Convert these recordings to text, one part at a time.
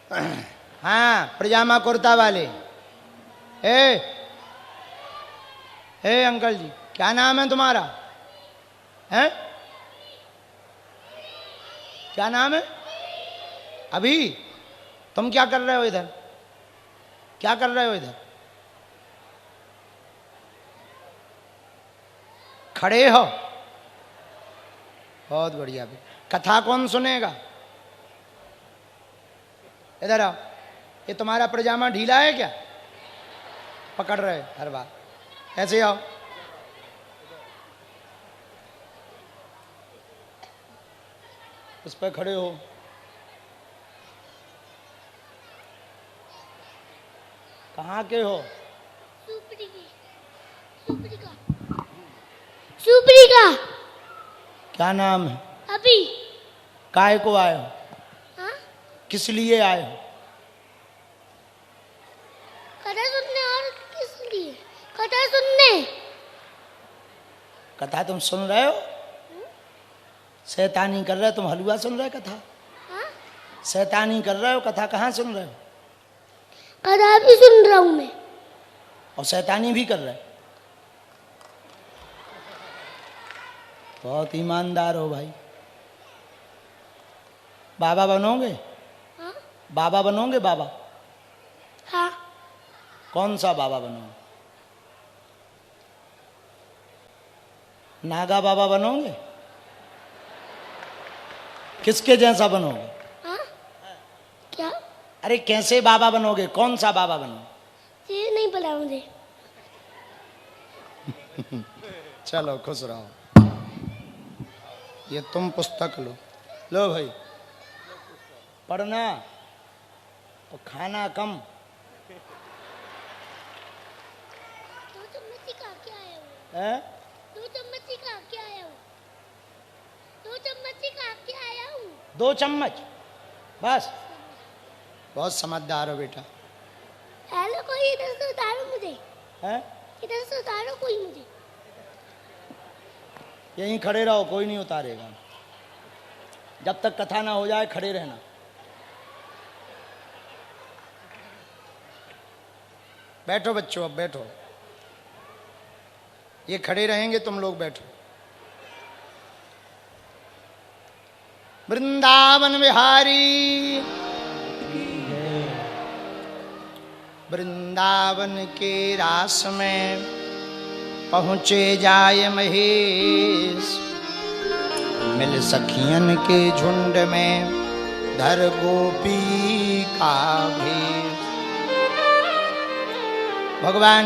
हाँ, पजामा कुर्ता वाले। अंकल जी, क्या नाम है तुम्हारा? हैं? क्या नाम है? अभी तुम क्या कर रहे हो इधर? क्या कर रहे हो इधर? खड़े हो? बहुत बढ़िया। भी कथा कौन सुनेगा? इधर आओ। ये तुम्हारा पजामा ढीला है क्या? पकड़ रहे हर बार। ऐसे आओ। उस पर खड़े हो। कहाँ के हो? सुपरी का। क्या नाम है? अभी। काय को आए हो? हाँ? किस लिए आए हो? कथा सुनने। और किस लिए? कथा सुनने। कथा तुम सुन रहे हो? शैतानी कर रहे हो तुम? हलवा सुन रहे हो? कथा? हाँ? शैतानी कर रहे हो? कथा कहाँ सुन रहे हो? कथा भी सुन रहा हूँ मैं। और शैतानी भी कर रहे हो? बहुत ईमानदार हो भाई। बाबा बनोगे? हाँ? बाबा बनोगे? बाबा? हाँ। कौन सा बाबा बनोगे? नागा बाबा बनोगे? किसके जैसा बनोगे? हाँ? क्या? अरे कैसे बाबा बनोगे? कौन सा बाबा बनोगे? ये नहीं पता मुझे। चलो खुश रहो। ये तुम पुस्तक लो। लो भाई, पढ़ना और खाना कम। 2 चम्मच खा के आया हूँ। है? 2 चम्मच खा के आया हूँ। 2 चम्मच खा के आया हूँ। 2 चम्मच बस? बहुत समझदार हो बेटा। हेलो, कोई इधर से उतारो मुझे। है? इधर से उतारो कोई मुझे। यहीं खड़े रहो, कोई नहीं उतारेगा। जब तक कथा ना हो जाए खड़े रहना। बैठो बच्चों, अब बैठो। ये खड़े रहेंगे, तुम लोग बैठो। वृंदावन विहारी, वृंदावन के रास में पहुँचे जाय महेश। मिल सखियन के झुंड में धर गोपी का भेष। भगवान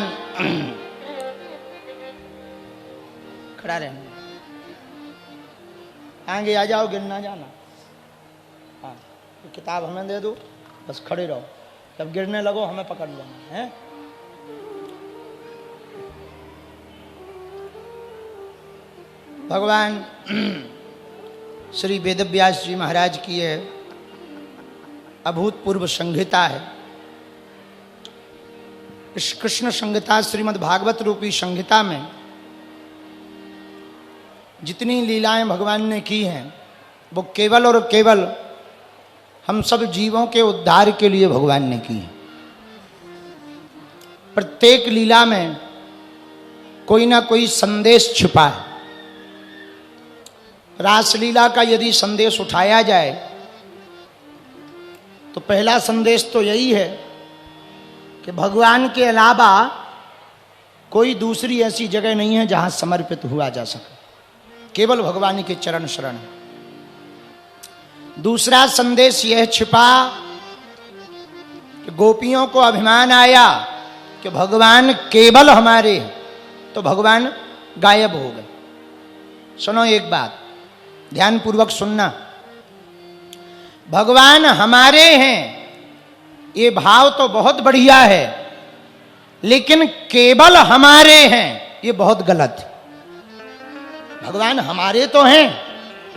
खड़ा रहना। आगे आ जाओ, गिरना जाना। हाँ, तो किताब हमें दे दो, बस खड़े रहो। जब गिरने लगो हमें पकड़ लेना है। भगवान श्री वेदव्यास जी महाराज की यह अभूतपूर्व संहिता है। इस कृष्ण संहिता, श्रीमद् भागवत रूपी संहिता में जितनी लीलाएं भगवान ने की हैं वो केवल और केवल हम सब जीवों के उद्धार के लिए भगवान ने की है। प्रत्येक लीला में कोई ना कोई संदेश छिपा है। रासलीला का यदि संदेश उठाया जाए तो पहला संदेश तो यही है कि भगवान के अलावा कोई दूसरी ऐसी जगह नहीं है जहां समर्पित हुआ जा सके, केवल भगवान के चरण शरण। दूसरा संदेश यह छिपा कि गोपियों को अभिमान आया कि भगवान केवल हमारे हैं, तो भगवान गायब हो गए। सुनो एक बात, ध्यान पूर्वक सुनना। भगवान हमारे हैं ये भाव तो बहुत बढ़िया है, लेकिन केवल हमारे हैं ये बहुत गलत है। भगवान हमारे तो हैं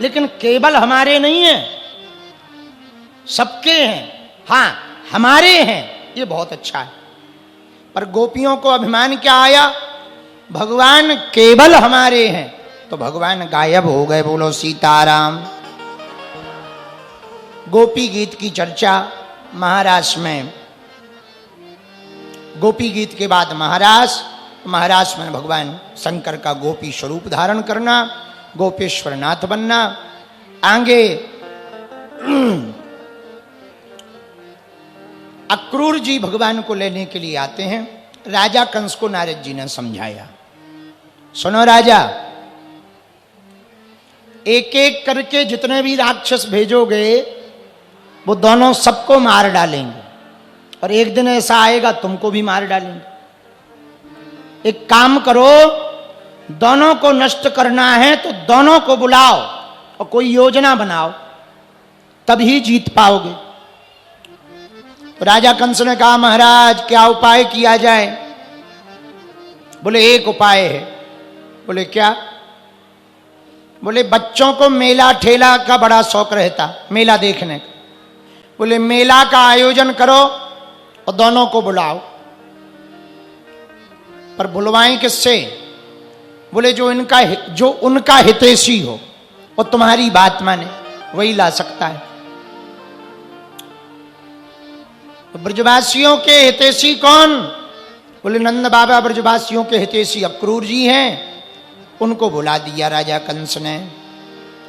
लेकिन केवल हमारे नहीं हैं, सबके हैं। हाँ, हमारे हैं ये बहुत अच्छा है। पर गोपियों को अभिमान क्या आया? भगवान केवल हमारे हैं, तो भगवान गायब हो गए। बोलो सीताराम। गोपी गीत की चर्चा महाराष्ट्र में गोपी गीत के बाद महाराष्ट्र में भगवान शंकर का गोपी स्वरूप धारण करना, गोपेश्वर नाथ बनना। आगे अक्रूर जी भगवान को लेने के लिए आते हैं। राजा कंस को नारद जी ने समझाया, सुनो राजा, एक एक करके जितने भी राक्षस भेजोगे वो दोनों सबको मार डालेंगे, और एक दिन ऐसा आएगा तुमको भी मार डालेंगे। एक काम करो, दोनों को नष्ट करना है तो दोनों को बुलाओ और कोई योजना बनाओ, तभी जीत पाओगे। तो राजा कंस ने कहा, महाराज क्या उपाय किया जाए? बोले एक उपाय है। बोले क्या? बोले बच्चों को मेला ठेला का बड़ा शौक रहता, मेला देखने का। बोले मेला का आयोजन करो और दोनों को बुलाओ। पर बुलवाएं किससे? बोले जो उनका हितैषी हो और तुम्हारी बात माने, वही ला सकता है। तो ब्रजवासियों के हितैषी कौन? बोले नंद बाबा ब्रजवासियों के हितैषी अक्रूर जी हैं। उनको बुला दिया राजा कंस ने।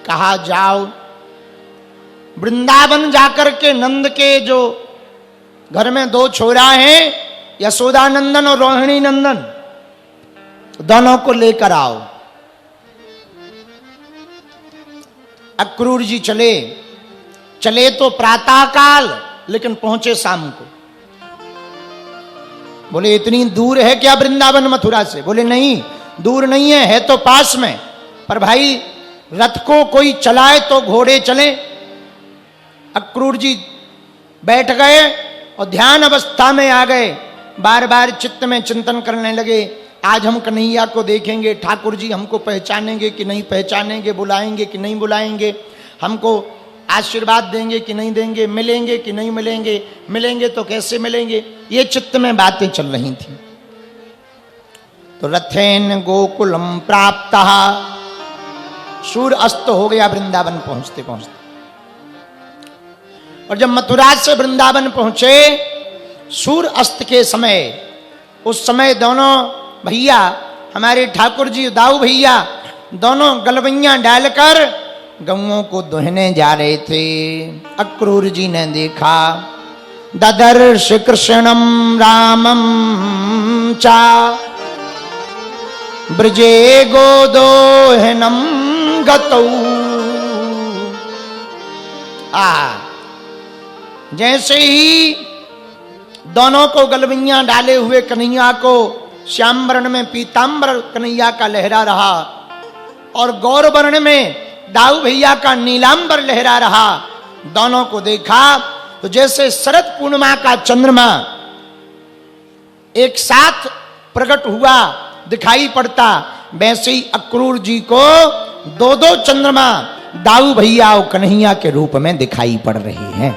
कहा जाओ वृंदावन जाकर के नंद के जो घर में दो छोरा हैं, यशोदानंदन और रोहिणी नंदन, दोनों को लेकर आओ। अक्रूर जी चले तो प्रातः काल, लेकिन पहुंचे शाम को। बोले इतनी दूर है क्या वृंदावन मथुरा से? बोले नहीं, दूर नहीं है तो पास में, पर भाई रथ को कोई चलाए तो घोड़े चले। अक्रूर जी बैठ गए और ध्यान अवस्था में आ गए। बार बार चित्त में चिंतन करने लगे, आज हम कन्हैया को देखेंगे, ठाकुर जी हमको पहचानेंगे कि नहीं पहचानेंगे, बुलाएंगे कि नहीं बुलाएंगे, हमको आशीर्वाद देंगे कि नहीं देंगे, मिलेंगे कि नहीं मिलेंगे, मिलेंगे तो कैसे मिलेंगे, ये चित्त में बातें चल रही थी। तो रथेन गोकुलम प्राप्तः, सूर्य अस्त हो गया वृंदावन पहुंचते पहुंचते। और जब मथुरा से वृंदावन पहुंचे सूर्य अस्त के समय, उस समय दोनों भैया हमारे ठाकुर जी दाऊ भैया दोनों गलवैया डालकर गऊओं को दुहने जा रहे थे। अक्रूर जी ने देखा, ददर्श कृष्णम रामम चा ब्रजे गोदोहनम गतौ। जैसे ही दोनों को गलवैया डाले हुए कन्हैया को श्याम वर्ण में पीतांबर कन्हैया का लहरा रहा और गौर वर्ण में दाऊ भैया का नीलांबर लहरा रहा, दोनों को देखा तो जैसे शरद पूर्णिमा का चंद्रमा एक साथ प्रकट हुआ दिखाई पड़ता, वैसे ही अक्रूर जी को दो दो चंद्रमा दाऊ भैया और कन्हैया के रूप में दिखाई पड़ रहे हैं।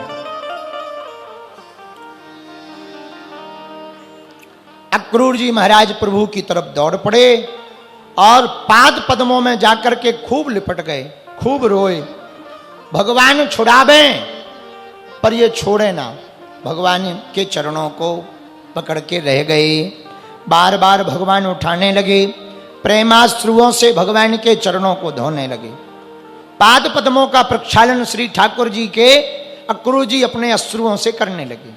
अक्रूर जी महाराज प्रभु की तरफ दौड़ पड़े और पाद पद्मों में जाकर के खूब लिपट गए, खूब रोए, भगवान छुड़ावे, पर ये छोड़े ना, भगवान के चरणों को पकड़ के रह गए। बार बार भगवान उठाने लगे, प्रेमाश्रुओं से भगवान के चरणों को धोने लगे। पाद पद्मों का प्रक्षालन श्री ठाकुर जी के अक्रूर जी अपने अश्रुओं से करने लगे।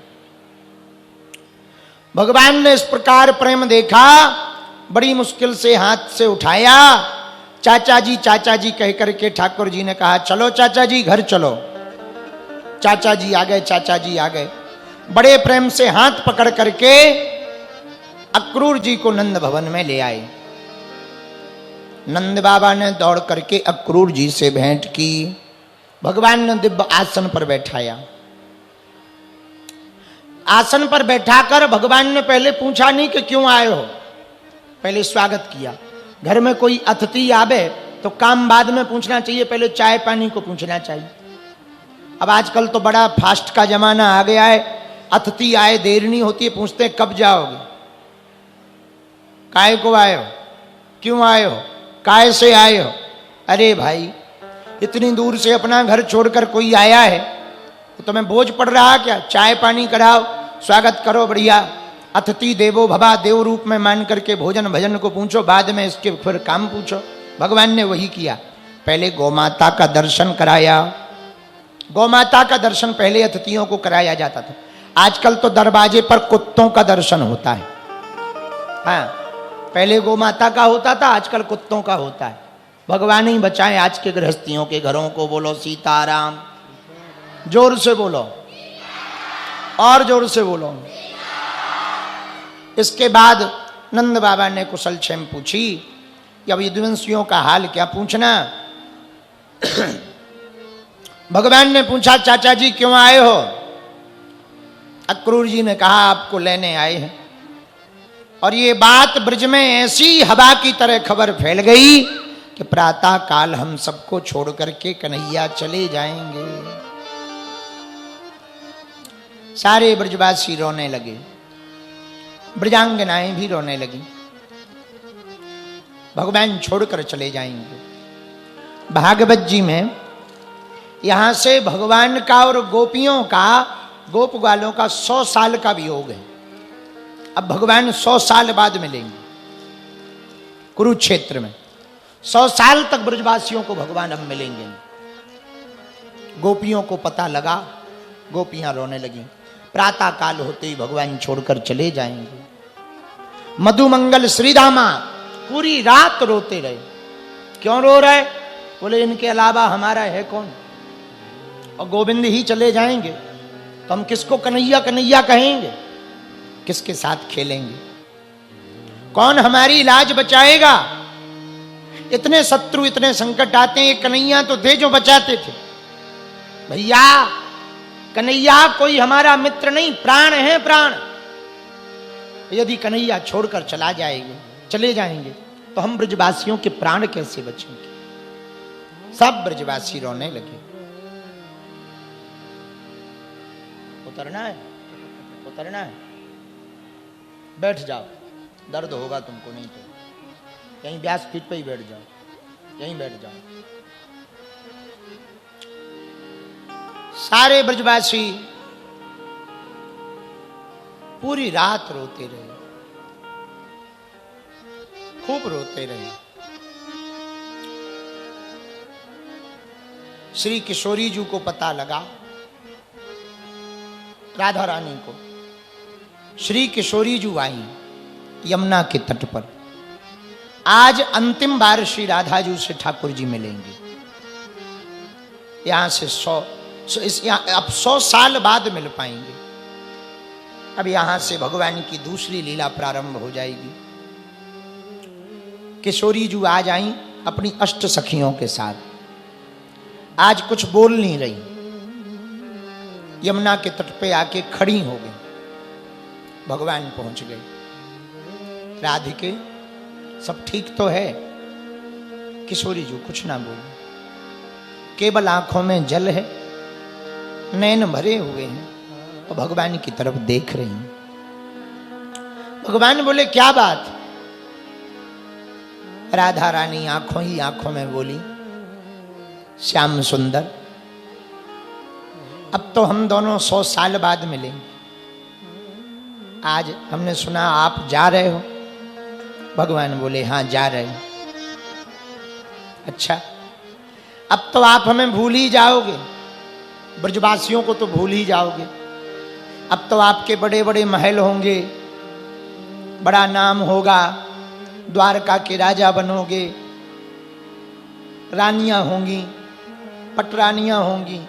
भगवान ने इस प्रकार प्रेम देखा, बड़ी मुश्किल से हाथ से उठाया। चाचा जी कह करके ठाकुर जी ने कहा, चलो चाचा जी घर चलो। चाचा जी आ गए, चाचा जी आ गए, बड़े प्रेम से हाथ पकड़ करके अक्रूर जी को नंद भवन में ले आए। नंद बाबा ने दौड़ करके अक्रूर जी से भेंट की। भगवान ने दिव्य आसन पर बैठाया। आसन पर बैठाकर भगवान ने पहले पूछा नहीं कि क्यों आए हो, पहले स्वागत किया। घर में कोई अतिथि आवे तो काम बाद में पूछना चाहिए, पहले चाय पानी को पूछना चाहिए। अब आजकल तो बड़ा फास्ट का जमाना आ गया है, अतिथि आए देर नहीं होती है, पूछते हैं कब जाओगे, काय को आए हो, क्यों आए हो, काय से आए हो। अरे भाई इतनी दूर से अपना घर छोड़कर कोई आया है तुम्हें बोझ पड़ रहा क्या? चाय पानी कराओ, स्वागत करो, बढ़िया। अतिथि देवो भवा, देव रूप में मान करके भोजन भजन को पूछो, बाद में इसके फिर काम पूछो। भगवान ने वही किया। पहले गौमाता का दर्शन कराया। गौमाता का दर्शन पहले अतिथियों को कराया जाता था। आजकल तो दरवाजे पर कुत्तों का दर्शन होता है। हाँ, पहले गौमाता का होता था, आजकल कुत्तों का होता है। भगवान ही बचाए आज के गृहस्थियों के घरों को। बोलो सीताराम। जोर से बोलो, और जोर से बोलो। इसके बाद नंद बाबा ने कुशल क्षेम पूछी। अब यदुवंशियों का हाल क्या पूछना। भगवान ने पूछा, चाचा जी क्यों आए हो? अक्रूर जी ने कहा, आपको लेने आए हैं। और ये बात ब्रज में ऐसी हवा की तरह खबर फैल गई कि प्रातः काल हम सबको छोड़ करके कन्हैया चले जाएंगे। सारे ब्रजवासी रोने लगे, ब्रजांगनाएं भी रोने लगी। भगवान छोड़कर चले जाएंगे। भागवत जी में यहां से भगवान का और गोपियों का, गोप ग्वालों का 100 साल का वियोग है। अब भगवान 100 साल बाद मिलेंगे कुरुक्षेत्र में। 100 साल तक ब्रजवासियों को भगवान अब मिलेंगे। गोपियों को पता लगा, गोपियां रोने लगी। प्रातः काल होते ही भगवान छोड़कर चले जाएंगे। मधुमंगल श्रीधामा पूरी रात रोते रहे। क्यों रो रहे? बोले इनके अलावा हमारा है कौन, और गोविंद ही चले जाएंगे तो हम किसको कन्हैया कन्हैया कहेंगे, किसके साथ खेलेंगे, कौन हमारी लाज बचाएगा। इतने शत्रु, इतने संकट आते हैं, ये कन्हैया तो थे जो बचाते थे। भैया कन्हैया कोई हमारा मित्र नहीं, प्राण है प्राण। यदि कन्हैया छोड़कर चले जाएंगे तो हम ब्रजवासियों के प्राण कैसे बचेंगे। सब ब्रजवासी रोने लगे। उतरना है, उतरना है, बैठ जाओ, दर्द होगा तुमको, नहीं तो यहीं व्यासपीठ पे ही बैठ जाओ, यहीं बैठ जाओ। सारे ब्रजवासी पूरी रात रोते रहे, खूब रोते रहे। श्री किशोरी जी को पता लगा, राधा रानी को। श्री किशोरी जी आई यमुना के तट पर। आज अंतिम बार श्री राधा जी से ठाकुर जी मिलेंगे। यहां से 100 साल बाद मिल पाएंगे। अब यहां से भगवान की दूसरी लीला प्रारंभ हो जाएगी। किशोरी जी आज आई अपनी अष्ट सखियों के साथ। आज कुछ बोल नहीं रही, यमुना के तट पे आके खड़ी हो गई। भगवान पहुंच गए। राधिके सब ठीक तो है? किशोरी जी कुछ ना बोली, केवल आंखों में जल है, नैन भरे हुए हैं और भगवान की तरफ देख रही हैं। भगवान बोले क्या बात? राधा रानी आंखों ही आंखों में बोली, श्याम सुंदर, अब तो हम दोनों 100 साल बाद मिलेंगे। आज हमने सुना आप जा रहे हो। भगवान बोले हाँ जा रहे हो। अच्छा, अब तो आप हमें भूल ही जाओगे, ब्रजवासियों को तो भूल ही जाओगे। अब तो आपके बड़े बड़े महल होंगे, बड़ा नाम होगा, द्वारका के राजा बनोगे, रानियां होंगी, पटरानियां होंगी,